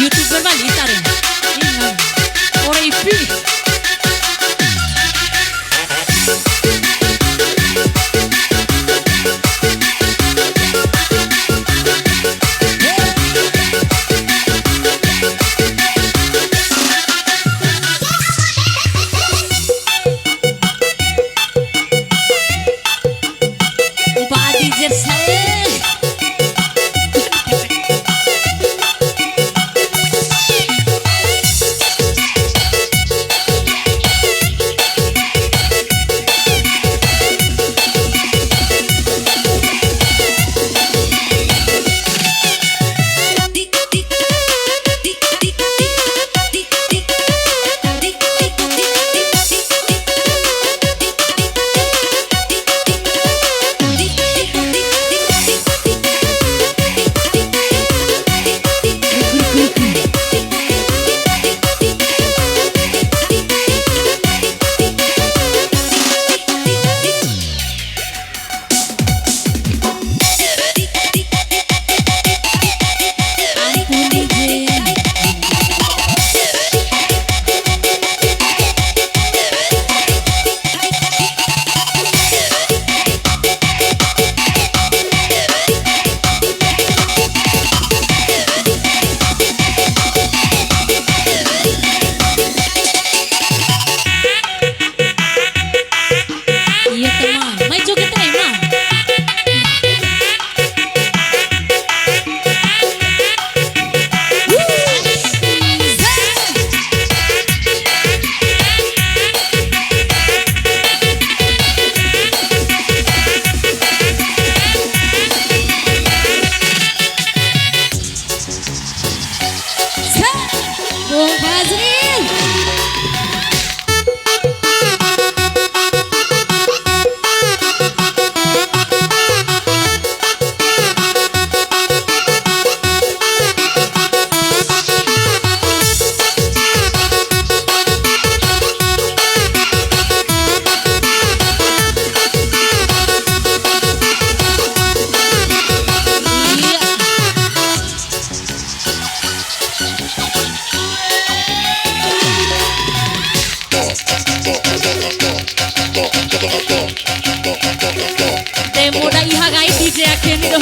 YouTuber balita rin. Inang. Ora ipi. Muda ihagai DJ akin doh.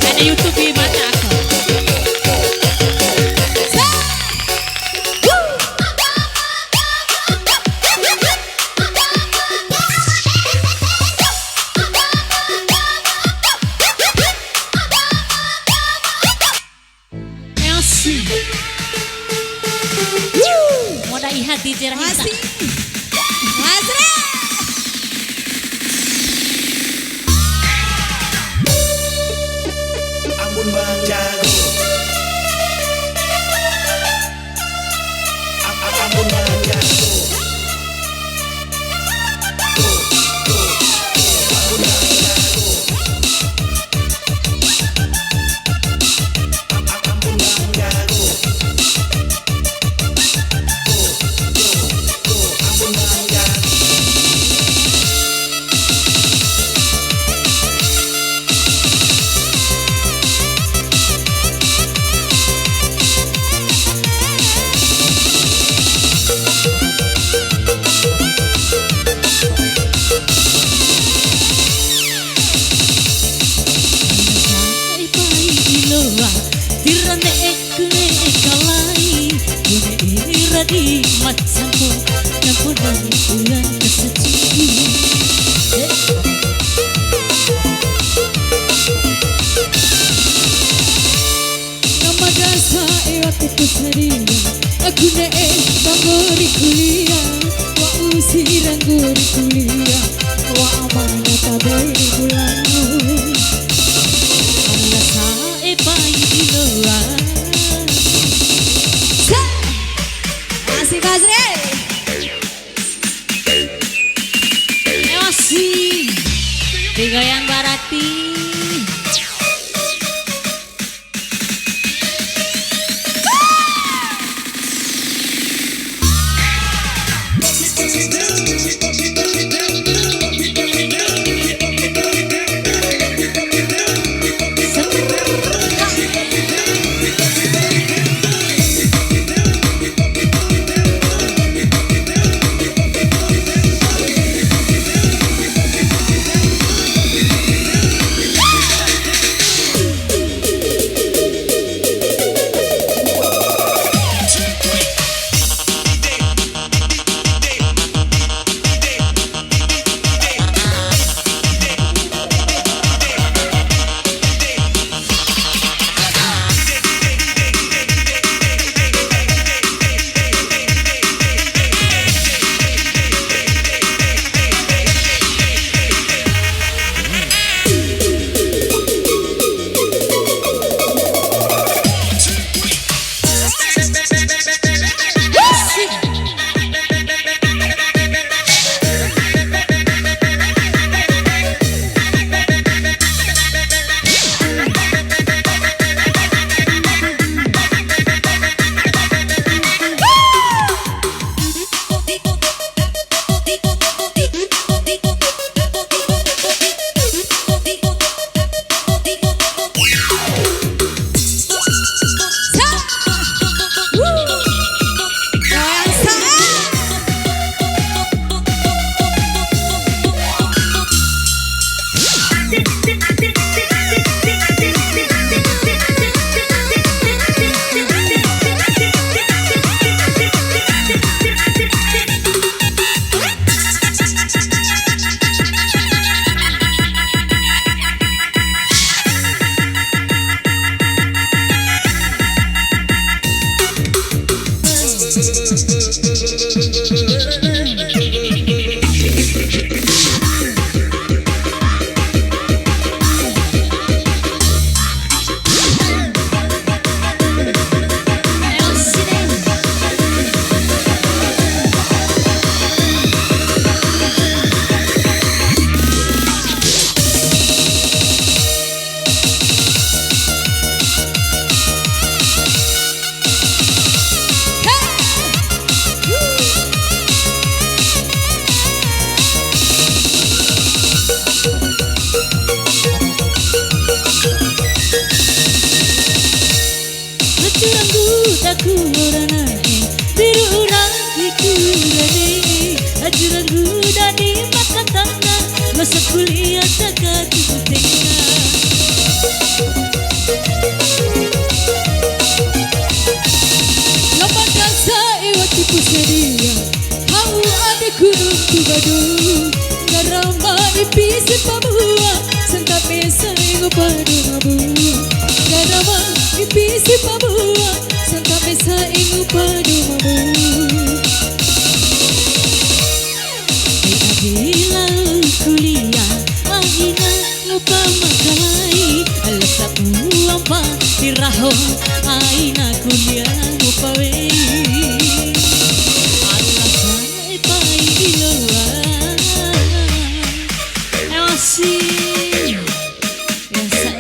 Ada YouTube di mata aku. Moda ihat DJ Rahma. Ampun Bang Jago. Ampun Bang Jago. Ampun Bang Jago. Ampun Bang Jago. Ampun Bang Jago. Di matsaku campur dari bulan kesecuku. Nama dasar aku pesarinya, aku naik banggori kuliah, wa usiran gori kuliah, wa amanah taboi bulanmu. Allah sae pai iloa. Masih Basri. Masih Digoyang Barati. Aku orang naik biru orang iku gede. Haju Ngguda di mata tangga masa kuliah jaga tengah. Lapan dansa iwat tipu sedia hau ade gunung tugadu garamba ipisi pabua senta pesa ingo padu mabu garamba ipisi pabua senta pesa ingo padu mabu. Bila kuliah aina lupa makalai alasa uampa diraho aina kuliah lupa we alasa pai diloa asih biasa.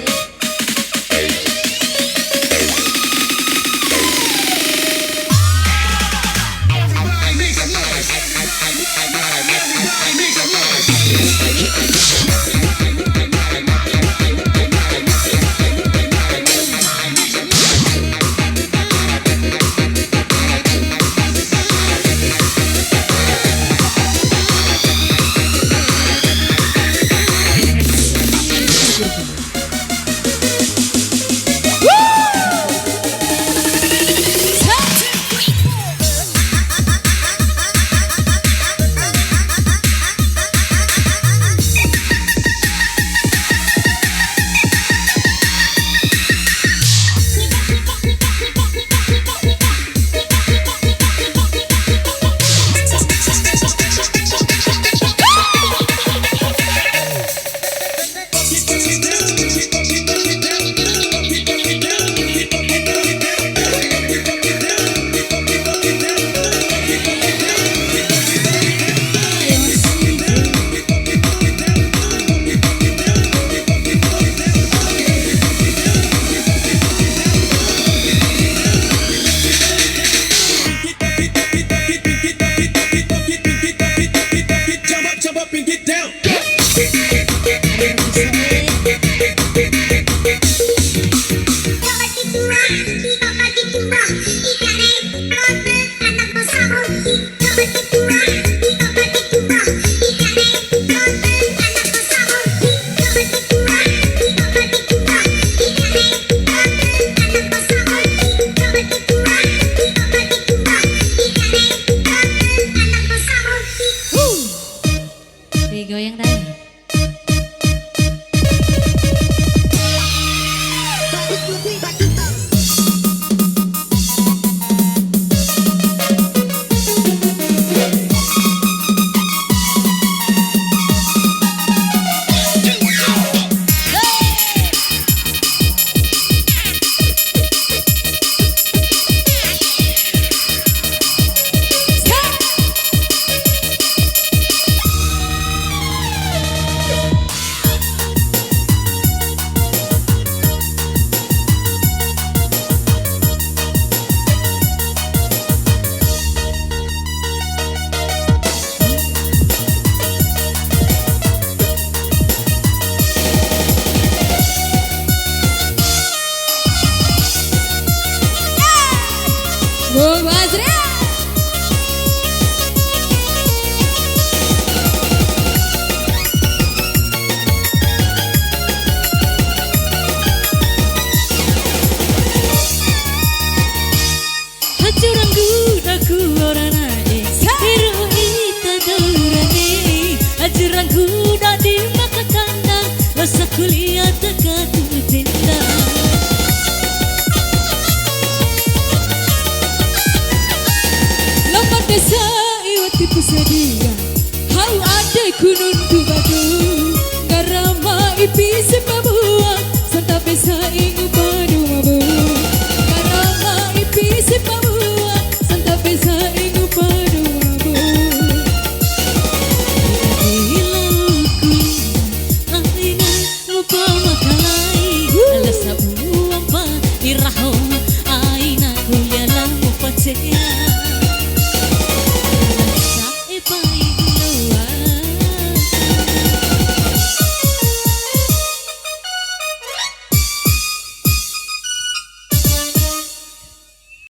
sedia. Hau ada kunun tu badu, garama ipi sepabua, serta pesa ingu padu mabu. Garama ipi sepabua, serta pesa ingu padu mabu. Ilaku aina lupa makalai, alas sabu apa diraho